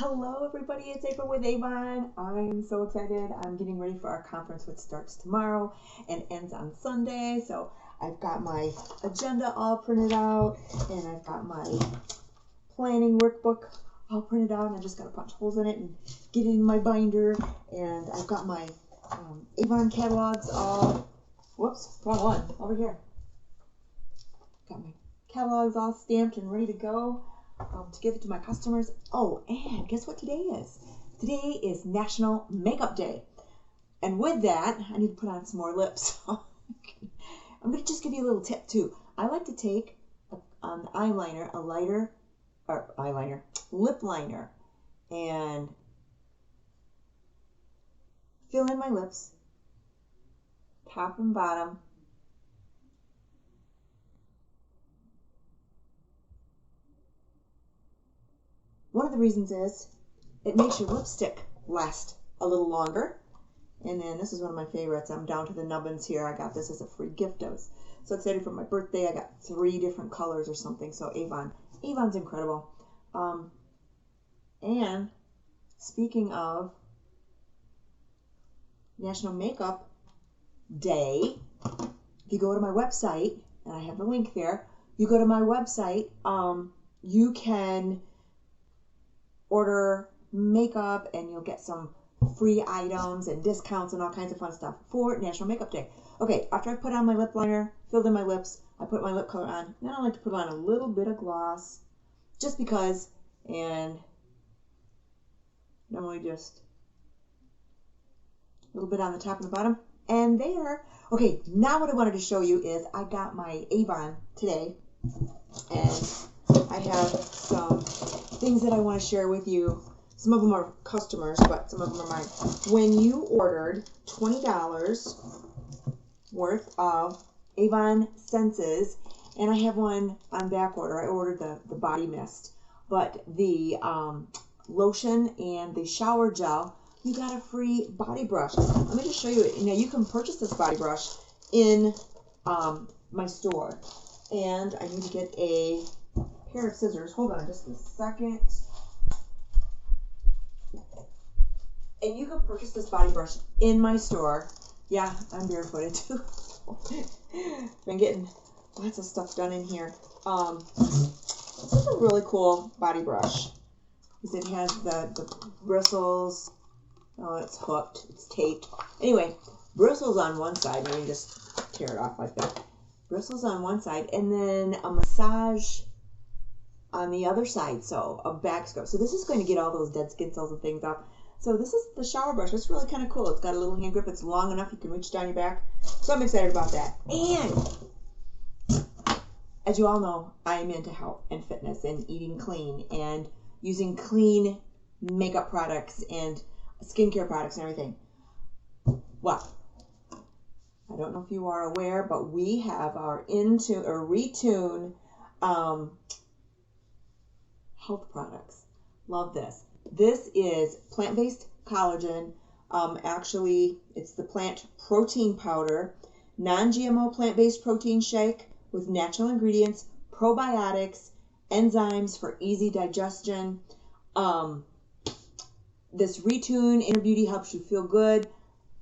Hello everybody, it's April with Avon. I'm so excited. I'm getting ready for our conference, which starts tomorrow and ends on Sunday. So I've got my agenda all printed out and I've got my planning workbook all printed out, and I just got to punch holes in it and get it in my binder. And I've got my Avon catalogs all, whoops, wrong one, over here. Got my catalogs all stamped and ready to go. To give it to my customers. Oh, and guess what today is? Today is National Makeup Day. And with that, I need to put on some more lips. I'm going to just give you a little tip too. I like to take an eyeliner, lip liner, and fill in my lips, top and bottom. One of the reasons is it makes your lipstick last a little longer. And then this is one of my favorites. I'm down to the nubbins here. I got this as a free gift. I was so excited for my birthday. I got 3 different colors or something. So Avon's incredible. And speaking of National Makeup Day, if you go to my website, and I have the link there, you go to my website, you can order makeup and you'll get some free items and discounts and all kinds of fun stuff for National Makeup Day. Okay, after I put on my lip liner, filled in my lips, I put my lip color on. Then I like to put on a little bit of gloss just because, and normally just a little bit on the top and the bottom. And there. Okay, now what I wanted to show you is I got my Avon today, and I have some things that I want to share with you. Some of them are customers, but some of them are mine. When you ordered $20 worth of Avon Senses, and I have one on back order. I ordered the body mist, but the lotion and the shower gel, you got a free body brush. Let me just show you it. Now you can purchase this body brush in my store, and I need to get a pair of scissors. Hold on just a second. And you can purchase this body brush in my store. Yeah, I'm barefooted too. Been getting lots of stuff done in here. This is a really cool body brush because it has the bristles. Oh, it's hooked. It's taped. Anyway, bristles on one side. Let me just tear it off like that. Bristles on one side, and then a massage on the other side, so a back scrub. So this is going to get all those dead skin cells and things off. So this is the shower brush. It's really kind of cool. It's got a little hand grip. It's long enough you can reach down your back. So I'm excited about that. And as you all know, I am into health and fitness and eating clean and using clean makeup products and skincare products and everything. Well, I don't know if you are aware, but we have our Retune health products. Love this. This is plant-based collagen. Actually, it's the plant protein powder, non-GMO plant-based protein shake with natural ingredients, probiotics, enzymes for easy digestion. This Retune Inner Beauty helps you feel good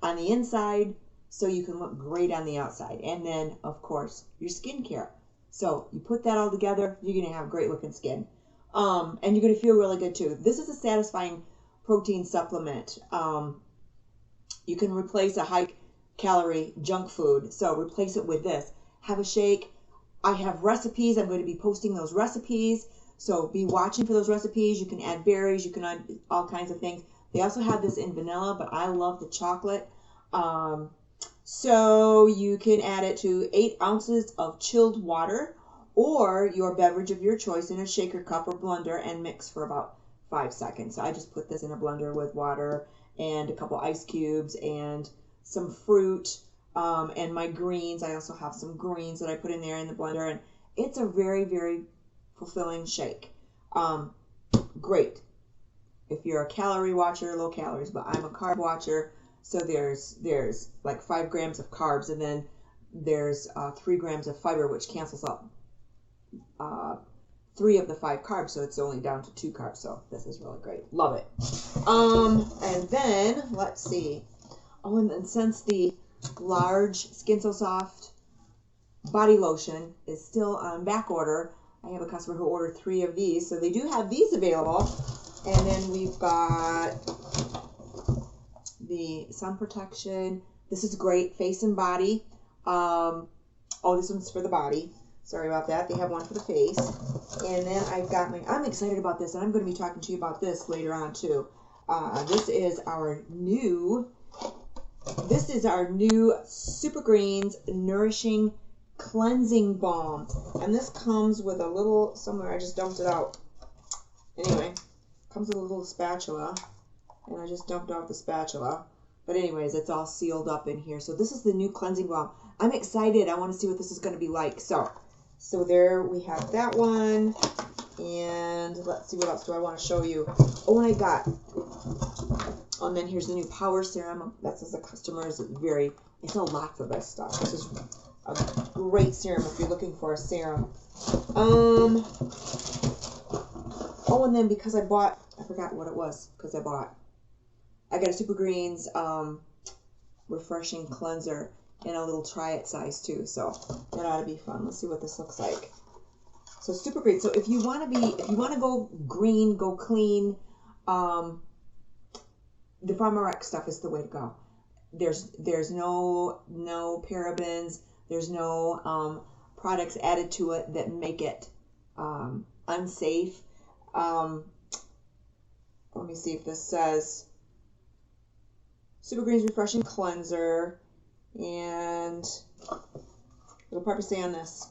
on the inside so you can look great on the outside. And then, of course, your skincare. So you put that all together, you're going to have great looking skin. And you're going to feel really good too. This is a satisfying protein supplement. You can replace a high calorie junk food. So replace it with this. Have a shake. I have recipes. I'm going to be posting those recipes. So be watching for those recipes. You can add berries. You can add all kinds of things. They also have this in vanilla, but I love the chocolate. So you can add it to 8 ounces of chilled water or your beverage of your choice in a shaker cup or blender and mix for about 5 seconds. So I just put this in a blender with water and a couple ice cubes and some fruit and my greens. I also have some greens that I put in there in the blender, and it's a very, very fulfilling shake. Great if you're a calorie watcher, low calories, but I'm a carb watcher. So there's like 5 grams of carbs, and then there's 3 grams of fiber, which cancels out 3 of the 5 carbs, so it's only down to 2 carbs. So this is really great. Love it. And then let's see. Oh, and then since the large Skin So Soft body lotion is still on back order, I have a customer who ordered 3 of these, so they do have these available. And then we've got the sun protection. This is great, face and body. Oh, this one's for the body. Sorry about that. They have one for the face. And then I've got I'm excited about this, and I'm going to be talking to you about this later on too. This is our new Super Greens Nourishing Cleansing Balm. And this comes with a little, somewhere I just dumped it out. Anyway, comes with a little spatula. And I just dumped out the spatula. But anyways, it's all sealed up in here. So this is the new cleansing balm. I'm excited. I want to see what this is going to be like. So there we have that one. And let's see, what else do I want to show you? Oh, and I got, and then here's the new Power Serum. That's as a customer. I sell lots of this stuff. This is a great serum if you're looking for a serum. Oh, and then because I forgot what it was, I got a Super Greens refreshing cleanser in a little try it size too, so that ought to be fun. Let's see what this looks like. So super great. So if you want to go green, go clean, the PharmaRx stuff is the way to go. There's no parabens, there's no products added to it that make it unsafe. Let me see if this says Super Greens Refreshing Cleanser, and it'll probably say on this,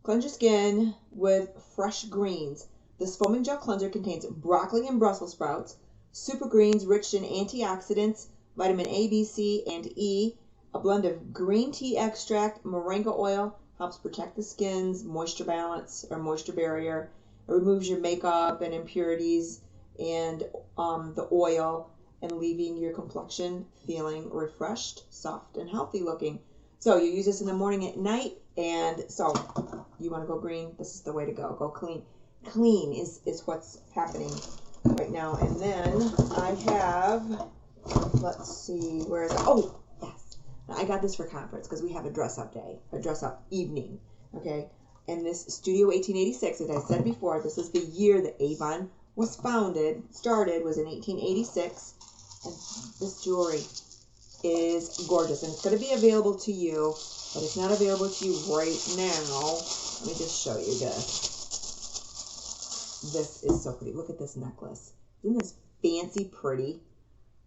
cleanse your skin with fresh greens. This foaming gel cleanser contains broccoli and Brussels sprouts, super greens rich in antioxidants, vitamin A, B, C, and E. A blend of green tea extract, moringa oil helps protect the skin's moisture balance or moisture barrier. It removes your makeup and impurities and the oil, and leaving your complexion feeling refreshed, soft, and healthy looking. So you use this in the morning, at night, and so you want to go green, this is the way to go. Go clean. Clean is what's happening right now. And then I have, let's see, where is it? Oh, yes. I got this for conference because we have a dress-up day, a dress-up evening, okay? And this Studio 1886, as I said before, this is the year that Avon was started was in 1886. And this jewelry is gorgeous, and it's going to be available to you, but it's not available to you right now. Let me just show you this. This is so pretty. Look at this necklace. Isn't this fancy pretty?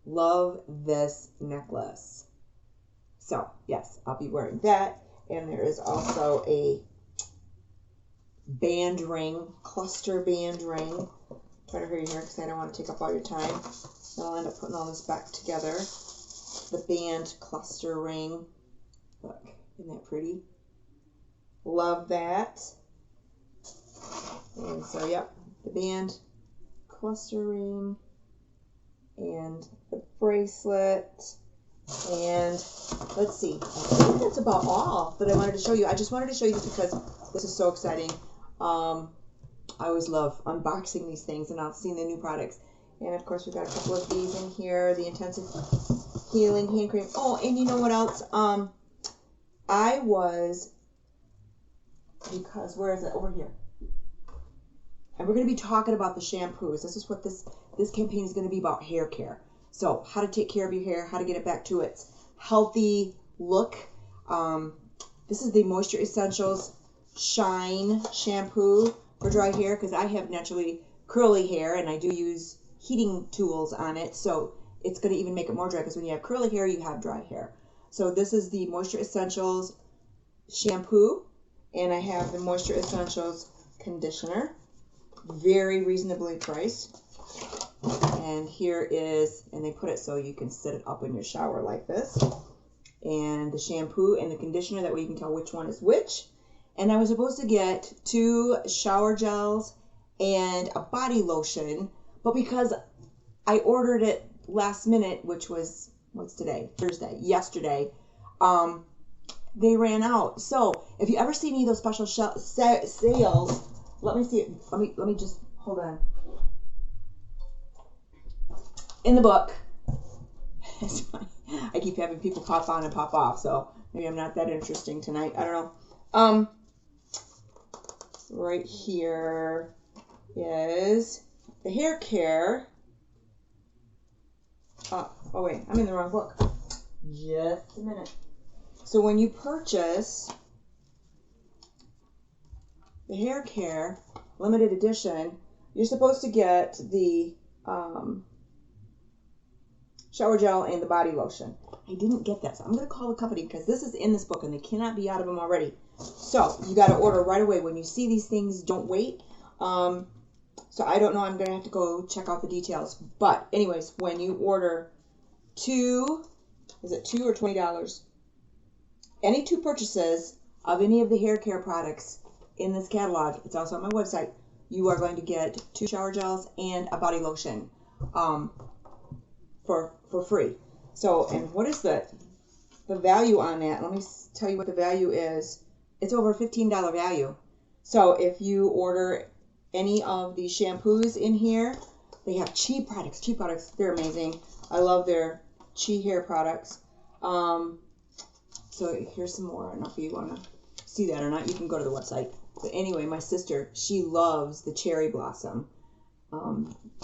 Love this necklace. So, yes, I'll be wearing that. And there is also a band ring, cluster band ring. Try to hurry here because I don't want to take up all your time. I'll end up putting all this back together. The band cluster ring. Look, isn't that pretty? Love that. And so, yep, the band cluster ring and the bracelet. And let's see, I think that's about all that I wanted to show you. I just wanted to show you this because this is so exciting. I always love unboxing these things and not seeing the new products. And of course, we've got a couple of these in here. The Intensive Healing Hand Cream. Oh, and you know what else? Where is it? Over here. And we're going to be talking about the shampoos. This is what this campaign is going to be about, hair care. So how to take care of your hair, how to get it back to its healthy look. This is the Moisture Essentials Shine Shampoo for dry hair because I have naturally curly hair and I do use heating tools on it. So it's going to even make it more dry because when you have curly hair, you have dry hair. So this is the Moisture Essentials Shampoo, and I have the Moisture Essentials Conditioner. Very reasonably priced. And here is, and they put it so you can set it up in your shower like this. And the shampoo and the conditioner, that way you can tell which one is which. And I was supposed to get 2 shower gels and a body lotion, but because I ordered it last minute, which was, what's today? Thursday, yesterday, they ran out. So if you ever see any of those special sales, let me see it. Let me just hold on. In the book, it's funny. I keep having people pop on and pop off, so maybe I'm not that interesting tonight. I don't know. Right here is the hair care. Oh wait, I'm in the wrong book. Just a minute. So when you purchase the hair care limited edition, you're supposed to get the shower gel and the body lotion. I didn't get that, so I'm going to call the company because this is in this book and they cannot be out of them already. So you got to order right away. When you see these things, don't wait. So I don't know. I'm going to have to go check out the details. But anyways, when you order two, is it $2 or $20? Any two purchases of any of the hair care products in this catalog, it's also on my website, you are going to get 2 shower gels and a body lotion for free. So, and what is the value on that? Let me tell you what the value is. It's over $15 value. So if you order any of the shampoos in here, they have cheap products. Cheap products, they're amazing. I love their Chi hair products. So here's some more. I don't know if you want to see that or not. You can go to the website. But anyway, my sister, she loves the cherry blossom.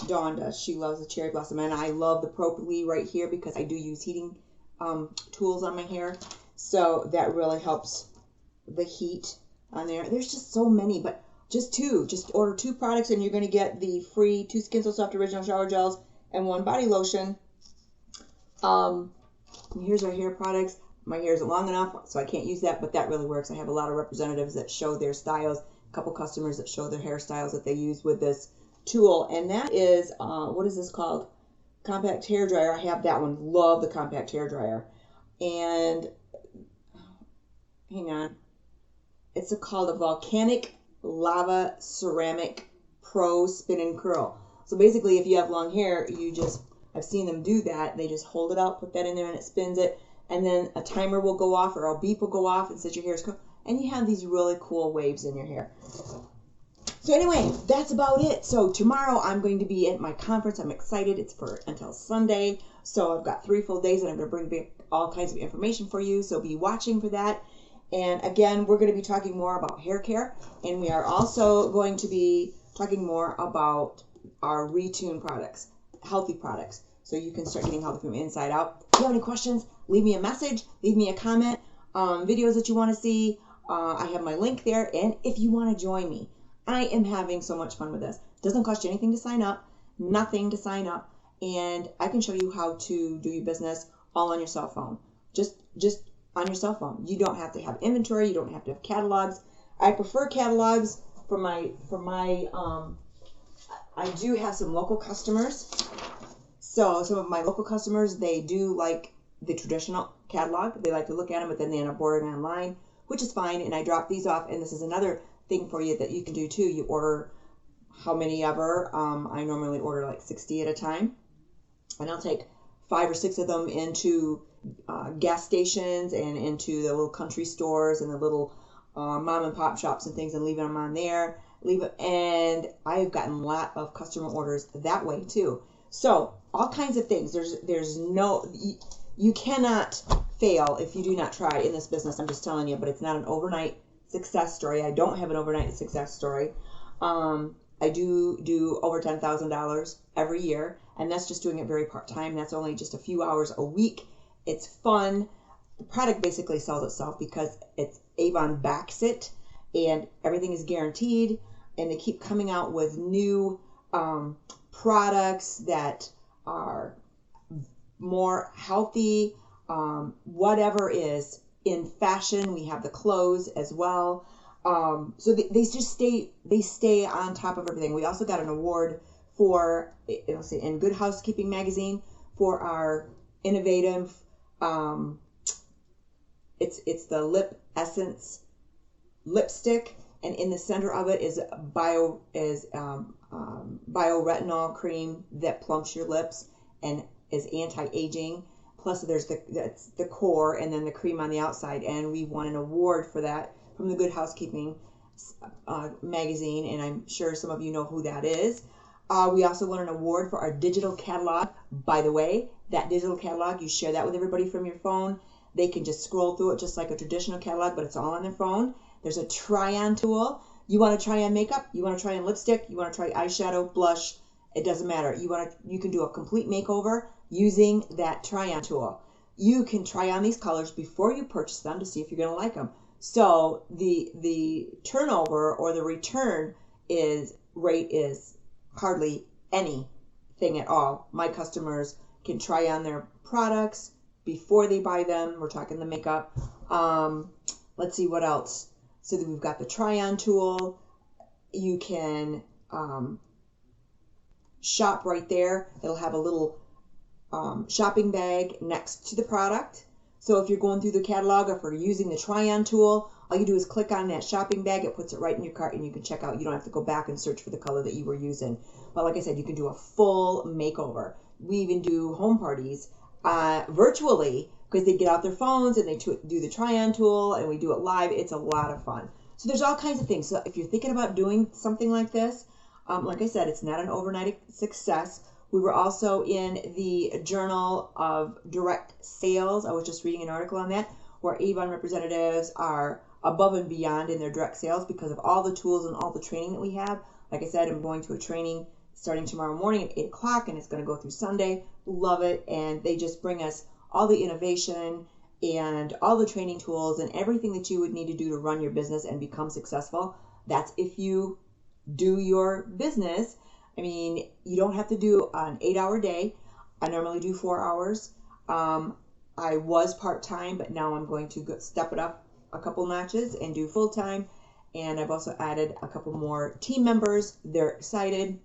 Dawn does. She loves the cherry blossom. And I love the Propylene right here because I do use heating tools on my hair. So that really helps the heat on there. There's just so many, but just 2. Just order 2 products and you're going to get the free 2 Skin So Soft Original Shower Gels and 1 body lotion. Here's our hair products. My hair isn't long enough, so I can't use that, but that really works. I have a lot of representatives that show their styles, a couple customers that show their hairstyles that they use with this tool, and that is, what is this called? Compact hair dryer. I have that one. Love the compact hair dryer. And, hang on. It's called a Volcanic Lava Ceramic Pro Spin and Curl. So basically, if you have long hair, you just, I've seen them do that. They just hold it out, put that in there, and it spins it. And then a timer will go off or a beep will go off and says your hair is cool. And you have these really cool waves in your hair. So anyway, that's about it. So tomorrow I'm going to be at my conference. I'm excited. It's for until Sunday. So I've got 3 full days and I'm going to bring back all kinds of information for you. So be watching for that. And again, we're going to be talking more about hair care. And we are also going to be talking more about our Retune products, healthy products. So you can start getting healthy from inside out. If you have any questions, leave me a message, leave me a comment, videos that you want to see. I have my link there. And if you want to join me, I am having so much fun with this. It doesn't cost you anything to sign up, nothing to sign up. And I can show you how to do your business all on your cell phone. Just on your cell phone. You don't have to have inventory. You don't have to have catalogs. I prefer catalogs for my I do have some local customers. So some of my local customers, they do like the traditional catalog. They like to look at them, but then they end up ordering online, which is fine. And I drop these off. And this is another thing for you that you can do too. You order how many ever. I normally order like 60 at a time. And I'll take 5 or 6 of them into gas stations and into the little country stores and the little mom and pop shops and things and leave them on there. And I've gotten a lot of customer orders that way too. So all kinds of things. There's no, you cannot fail if you do not try in this business. I'm just telling you, but it's not an overnight success story. I don't have an overnight success story. I do over $10,000 every year, and that's just doing it very part-time. That's only just a few hours a week. It's fun. The product basically sells itself because it's Avon backs it, and everything is guaranteed, and they keep coming out with new products that are more healthy, whatever is in fashion. We have the clothes as well. So they just stay on top of everything. We also got an award for, it'll say in Good Housekeeping magazine, for our innovative, it's the Lip Essence lipstick, and in the center of it is bioretinol cream that plumps your lips and is anti-aging. Plus there's that's the core and then the cream on the outside. And we won an award for that from the Good Housekeeping magazine. And I'm sure some of you know who that is. We also won an award for our digital catalog. By the way, that digital catalog, you share that with everybody from your phone. They can just scroll through it just like a traditional catalog, but it's all on their phone. There's a try-on tool. You want to try on makeup, you want to try on lipstick, you want to try eyeshadow, blush, it doesn't matter. You can do a complete makeover using that try-on tool. You can try on these colors before you purchase them to see if you're going to like them. So the turnover or the return rate is hardly anything at all. My customers can try on their products before they buy them. We're talking the makeup. Let's see what else. So that we've got the try-on tool. You can shop right there. It'll have a little shopping bag next to the product. So if you're going through the catalog or if you're using the try-on tool, all you do is click on that shopping bag. It puts it right in your cart and you can check out. You don't have to go back and search for the color that you were using. But like I said, you can do a full makeover. We even do home parties virtually because they get out their phones and they do the try-on tool and we do it live. It's a lot of fun. So there's all kinds of things. So if you're thinking about doing something like this, like I said, it's not an overnight success. We were also in the Journal of Direct Sales. I was just reading an article on that where Avon representatives are above and beyond in their direct sales because of all the tools and all the training that we have. Like I said, I'm going to a training starting tomorrow morning at 8 o'clock and it's going to go through Sunday. Love it. And they just bring us all the innovation and all the training tools and everything that you would need to do to run your business and become successful. That's if you do your business. I mean, you don't have to do an 8-hour day. I normally do 4 hours. I was part-time, but now I'm going to step it up a couple notches and do full-time. And I've also added a couple more team members. They're excited.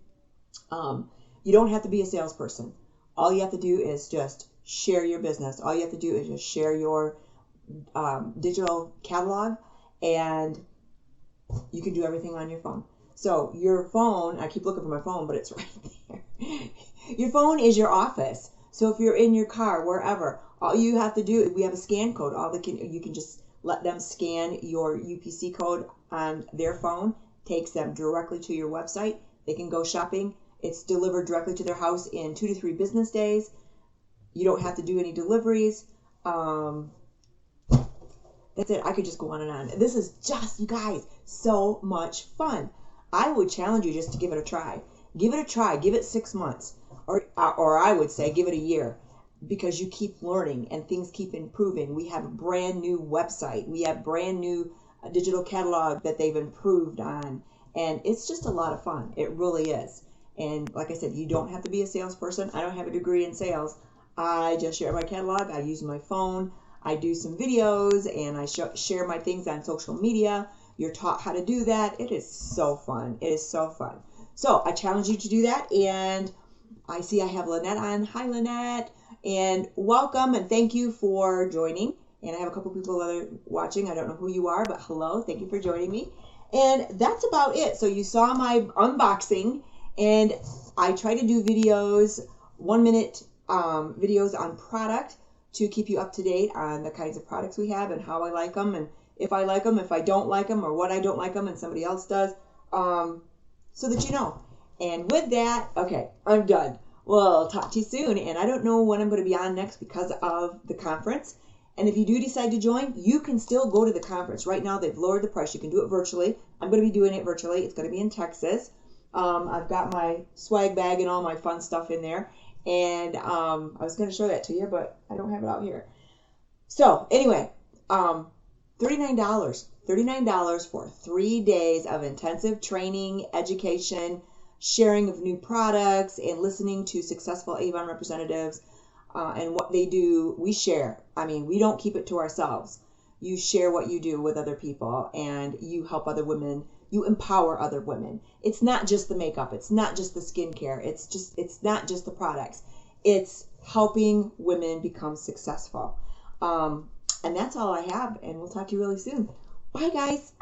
You don't have to be a salesperson. All you have to do is just share your business. All you have to do is just share your digital catalog, and you can do everything on your phone. So your phone, I keep looking for my phone, but it's right there. Your phone is your office. So if you're in your car, wherever, all you have to do, we have a scan code. You can just let them scan your UPC code on their phone. Takes them directly to your website. They can go shopping. It's delivered directly to their house in 2 to 3 business days. You don't have to do any deliveries. That's it. I could just go on and on. This is just, you guys, so much fun. I would challenge you just to give it a try. Give it a try. Give it 6 months. Or I would say give it a year, because you keep learning and things keep improving. We have a brand new website. We have brand new digital catalog that they've improved on. And it's just a lot of fun. It really is. And like I said, you don't have to be a salesperson. I don't have a degree in sales. I just share my catalog. I use my phone. I do some videos and I share my things on social media. You're taught how to do that. It is so fun. It is so fun. So I challenge you to do that. And I see I have Lynette on. Hi, Lynette. And welcome and thank you for joining. And I have a couple people that are watching. I don't know who you are, but hello. Thank you for joining me. And that's about it. So you saw my unboxing, and I try to do videos, 1-minute videos on product to keep you up to date on the kinds of products we have and how I like them, and if I like them, if I don't like them, or what I don't like them and somebody else does, so that you know. And with that, okay, I'm done. Well, talk to you soon. And I don't know when I'm going to be on next because of the conference. And if you do decide to join, you can still go to the conference. Right now, they've lowered the price. You can do it virtually. I'm going to be doing it virtually. It's going to be in Texas. I've got my swag bag and all my fun stuff in there. And I was going to show that to you, but I don't have it out here. So anyway, $39. $39 for 3 days of intensive training, education, sharing of new products, and listening to successful Avon representatives. And what they do, we share. I mean, we don't keep it to ourselves. You share what you do with other people, and you help other women. You empower other women. It's not just the makeup. It's not just the skincare. It's not just the products. It's helping women become successful. And that's all I have, and we'll talk to you really soon. Bye, guys.